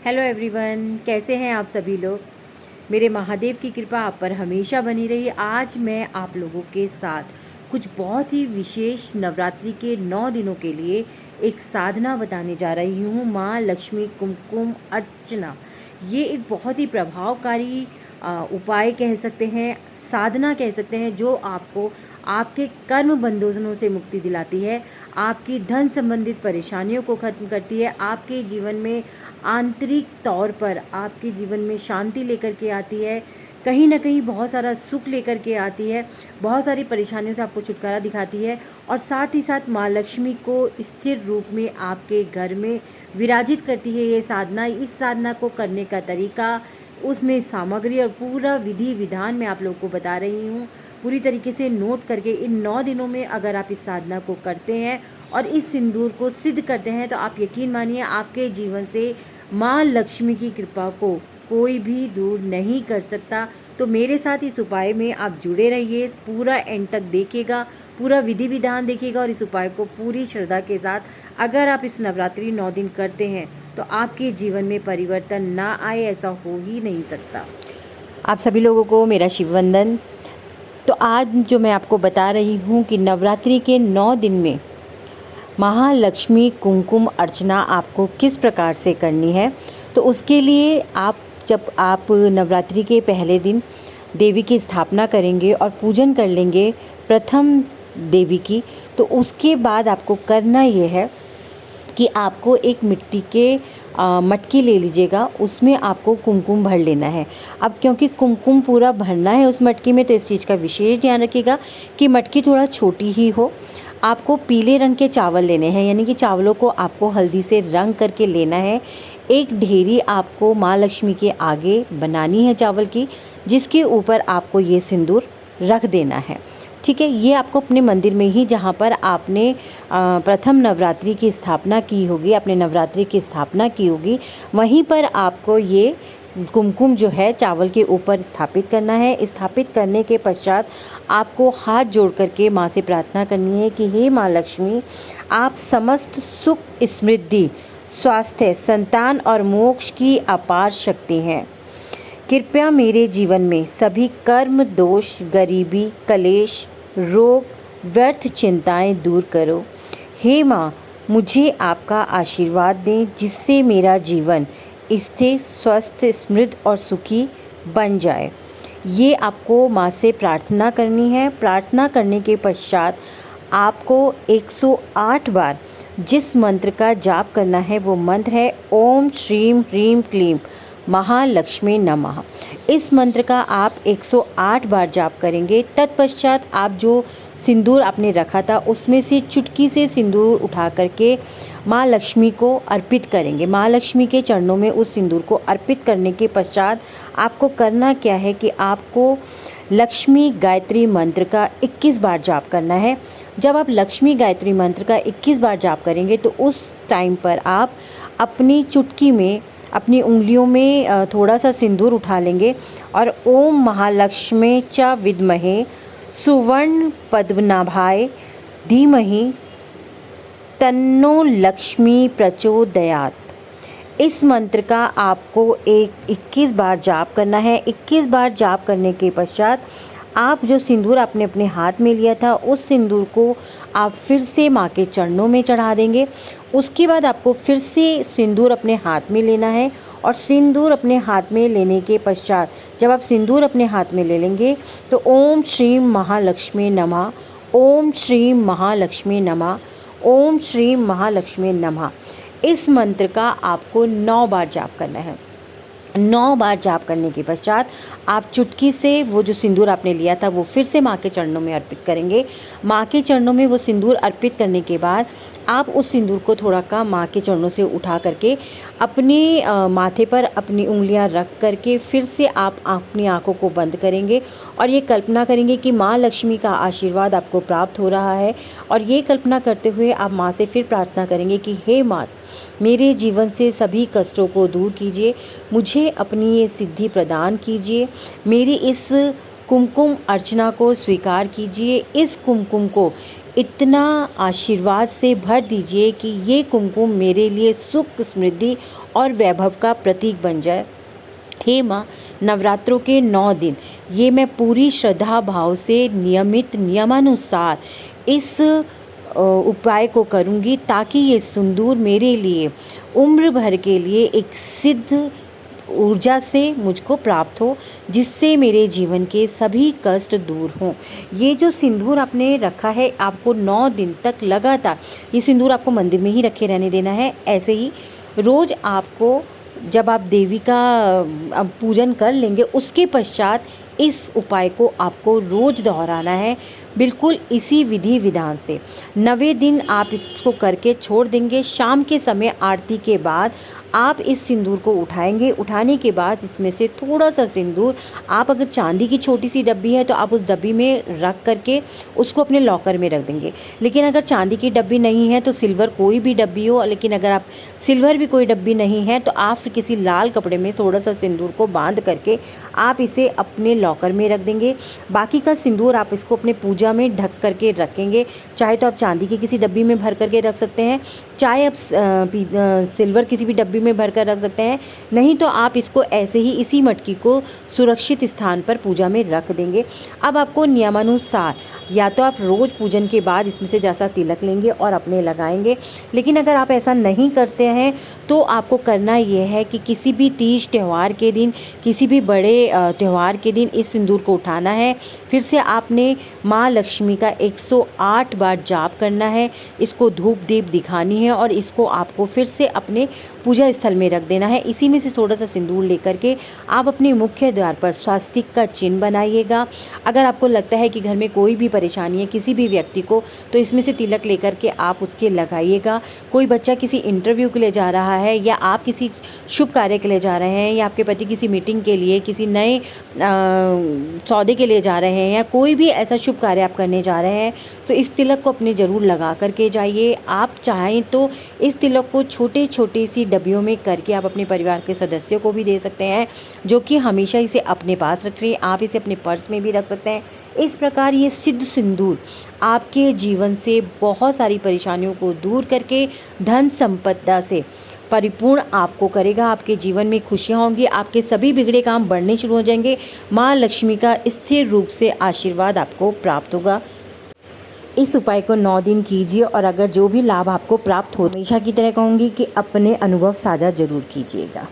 Hello everyone, कैसे हैं आप सभी लोग। मेरे महादेव की कृपा आप पर हमेशा बनी रही। आज मैं आप लोगों के साथ कुछ बहुत ही विशेष नवरात्रि के 9 दिनों के लिए एक साधना बताने जा रही हूँ। माँ लक्ष्मी कुमकुम अर्चना, ये एक बहुत ही प्रभावकारी उपाय कह सकते हैं, साधना कह सकते हैं, जो आपको आपके कर्म बंधनों से मुक्ति दिलाती है, आपकी धन संबंधित परेशानियों को ख़त्म करती है, आपके जीवन में आंतरिक तौर पर आपके जीवन में शांति लेकर के आती है, कहीं ना कहीं बहुत सारा सुख लेकर के आती है, बहुत सारी परेशानियों से आपको छुटकारा दिखाती है और साथ ही साथ माँ लक्ष्मी को स्थिर रूप में आपके घर में विराजित करती है ये साधना। इस साधना को करने का तरीका, उसमें सामग्री और पूरा विधि विधान मैं आप लोगों को बता रही हूँ। पूरी तरीके से नोट करके इन 9 दिनों में अगर आप इस साधना को करते हैं और इस सिंदूर को सिद्ध करते हैं तो आप यकीन मानिए आपके जीवन से माँ लक्ष्मी की कृपा को कोई भी दूर नहीं कर सकता। तो मेरे साथ इस उपाय में आप जुड़े रहिए, पूरा एंड तक देखिएगा, पूरा विधि विधान देखिएगा और इस उपाय को पूरी श्रद्धा के साथ अगर आप इस नवरात्रि 9 दिन करते हैं तो आपके जीवन में परिवर्तन ना आए ऐसा हो ही नहीं सकता। आप सभी लोगों को मेरा शिव वंदन। तो आज जो मैं आपको बता रही हूँ कि नवरात्रि के 9 दिन में महालक्ष्मी कुमकुम अर्चना आपको किस प्रकार से करनी है। तो उसके लिए जब आप नवरात्रि के पहले दिन देवी की स्थापना करेंगे और पूजन कर लेंगे प्रथम देवी की, तो उसके बाद आपको करना ये है कि आपको एक मिट्टी के मटकी ले लीजिएगा, उसमें आपको कुमकुम भर लेना है। अब क्योंकि कुमकुम पूरा भरना है उस मटकी में, तो इस चीज़ का विशेष ध्यान रखिएगा कि मटकी थोड़ा छोटी ही हो। आपको पीले रंग के चावल लेने हैं, यानी कि चावलों को आपको हल्दी से रंग करके लेना है। एक ढेरी आपको माँ लक्ष्मी के आगे बनानी है चावल की, जिसके ऊपर आपको ये सिंदूर रख देना है। ठीक है, ये आपको अपने मंदिर में ही, जहाँ पर आपने प्रथम नवरात्रि की स्थापना की होगी, अपने नवरात्रि की स्थापना की होगी, वहीं पर आपको ये कुमकुम जो है चावल के ऊपर स्थापित करना है। स्थापित करने के पश्चात आपको हाथ जोड़ करके माँ से प्रार्थना करनी है कि हे माँ लक्ष्मी, आप समस्त सुख, समृद्धि, स्वास्थ्य, संतान और मोक्ष की अपार शक्ति हैं। कृपया मेरे जीवन में सभी कर्म दोष, गरीबी, कलेश, रोग, व्यर्थ चिंताएं दूर करो। हे माँ, मुझे आपका आशीर्वाद दें जिससे मेरा जीवन स्थिर, स्वस्थ, समृद्ध और सुखी बन जाए। ये आपको माँ से प्रार्थना करनी है। प्रार्थना करने के पश्चात आपको 108 बार जिस मंत्र का जाप करना है वो मंत्र है ओम श्रीम ह्रीम क्लीम महालक्ष्मी नमः। इस मंत्र का आप 108 बार जाप करेंगे। तत्पश्चात आप जो सिंदूर आपने रखा था उसमें से चुटकी से सिंदूर उठा करके माँ लक्ष्मी को अर्पित करेंगे। माँ लक्ष्मी के चरणों में उस सिंदूर को अर्पित करने के पश्चात आपको करना क्या है कि आपको लक्ष्मी गायत्री मंत्र का 21 बार जाप करना है। जब आप लक्ष्मी गायत्री मंत्र का 21 बार जाप करेंगे तो उस टाइम पर आप अपनी चुटकी में, अपनी उंगलियों में थोड़ा सा सिंदूर उठा लेंगे और ओम महालक्ष्मी च विद्महे सुवर्ण पद्मनाभाय धीमहि तन्नो लक्ष्मी प्रचोदयात्, इस मंत्र का आपको 21 बार जाप करना है। 21 बार जाप करने के पश्चात आप जो सिंदूर आपने अपने हाथ में लिया था उस सिंदूर को आप फिर से माँ के चरणों में चढ़ा देंगे। उसके बाद आपको फिर से सिंदूर अपने हाथ में लेना है और सिंदूर अपने हाथ में लेने के पश्चात जब आप सिंदूर अपने हाथ में ले लेंगे तो ओम श्रीम महालक्ष्मी नमः, ओम श्रीम महालक्ष्मी नमः, ओम श्रीम महालक्ष्मी नमः, इस मंत्र का आपको 9 बार जाप करना है। 9 बार जाप करने के पश्चात आप चुटकी से वो जो सिंदूर आपने लिया था वो फिर से माँ के चरणों में अर्पित करेंगे। माँ के चरणों में वो सिंदूर अर्पित करने के बाद आप उस सिंदूर को थोड़ा का माँ के चरणों से उठा करके अपने माथे पर अपनी उंगलियां रख करके फिर से आप अपनी आंखों को बंद करेंगे और ये कल्पना करेंगे कि माँ लक्ष्मी का आशीर्वाद आपको प्राप्त हो रहा है। और ये कल्पना करते हुए आप माँ से फिर प्रार्थना करेंगे कि हे माँ, मेरे जीवन से सभी कष्टों को दूर कीजिए, मुझे अपनी ये सिद्धि प्रदान कीजिए, मेरी इस कुमकुम अर्चना को स्वीकार कीजिए। इस कुमकुम को इतना आशीर्वाद से भर दीजिए कि ये कुमकुम मेरे लिए सुख, समृद्धि और वैभव का प्रतीक बन जाए। हे माँ, नवरात्रों के 9 दिन ये मैं पूरी श्रद्धा भाव से नियमित नियमानुसार इस उपाय को करूँगी, ताकि ये सिंदूर मेरे लिए उम्र भर के लिए एक सिद्ध ऊर्जा से मुझको प्राप्त हो, जिससे मेरे जीवन के सभी कष्ट दूर हों। ये जो सिंदूर आपने रखा है, आपको 9 दिन तक लगातार ये सिंदूर आपको मंदिर में ही रखे रहने देना है। ऐसे ही रोज़ आपको, जब आप देवी का पूजन कर लेंगे, उसके पश्चात इस उपाय को आपको रोज़ दोहराना है, बिल्कुल इसी विधि विधान से। 9वें दिन आप इसको करके छोड़ देंगे। शाम के समय आरती के बाद आप इस सिंदूर को उठाएंगे। उठाने के बाद इसमें से थोड़ा सा सिंदूर, आप अगर चांदी की छोटी सी डब्बी है तो आप उस डब्बी में रख करके उसको अपने लॉकर में रख देंगे। लेकिन अगर चांदी की डब्बी नहीं है तो सिल्वर कोई भी डब्बी हो, लेकिन अगर आप सिल्वर भी कोई डब्बी नहीं है तो आप किसी लाल कपड़े में थोड़ा सा सिंदूर को बांध करके आप इसे अपने लॉकर में रख देंगे। बाकी का सिंदूर आप इसको अपने पूजा में ढक करके रखेंगे। चाहे तो आप चांदी की किसी डब्बी में भर करके रख सकते हैं, चाहे आप सिल्वर किसी भी डब्बी में भर कर रख सकते हैं, नहीं तो आप इसको ऐसे ही इसी मटकी को सुरक्षित स्थान पर पूजा में रख देंगे। अब आपको नियमानुसार या तो आप रोज़ पूजन के बाद इसमें से जैसा तिलक लेंगे और अपने लगाएंगे, लेकिन अगर आप ऐसा नहीं करते हैं तो आपको करना ये है कि किसी भी तीज त्यौहार के दिन, किसी भी बड़े त्यौहार के दिन इस सिंदूर को उठाना है। फिर से आपने माँ लक्ष्मी का 108 बार जाप करना है, इसको धूप दीप दिखानी है और इसको आपको फिर से अपने पूजा स्थल में रख देना है। इसी में से थोड़ा सा सिंदूर लेकर के आप अपने मुख्य द्वार पर स्वास्तिक का चिन्ह बनाइएगा। अगर आपको लगता है कि घर में कोई भी परेशानी है किसी भी व्यक्ति को, तो इसमें से तिलक लेकर के आप उसके लगाइएगा। कोई बच्चा किसी इंटरव्यू के लिए जा रहा है, या आप किसी शुभ कार्य के लिए जा रहे हैं, या आपके पति किसी मीटिंग के लिए, किसी नए सौदे के लिए जा रहे हैं, या कोई भी ऐसा शुभ कार्य आप करने जा रहे हैं, तो इस तिलक को अपने ज़रूर लगा करके जाइए। आप चाहें तो इस तिलक को छोटे छोटे सी डब्बियों में करके आप अपने परिवार के सदस्यों को भी दे सकते हैं, जो कि हमेशा इसे अपने पास रख रहे हैं। आप इसे अपने पर्स में भी रख सकते हैं। इस प्रकार ये सिद्ध सिंदूर आपके जीवन से बहुत सारी परेशानियों को दूर करके धन संपदा से परिपूर्ण आपको करेगा। आपके जीवन में खुशियाँ होंगी, आपके सभी बिगड़े काम बढ़ने शुरू हो जाएंगे। माँ लक्ष्मी का स्थिर रूप से आशीर्वाद आपको प्राप्त होगा। इस उपाय को 9 दिन कीजिए, और अगर जो भी लाभ आपको प्राप्त हो, हमेशा की तरह कहूँगी कि अपने अनुभव साझा जरूर कीजिएगा।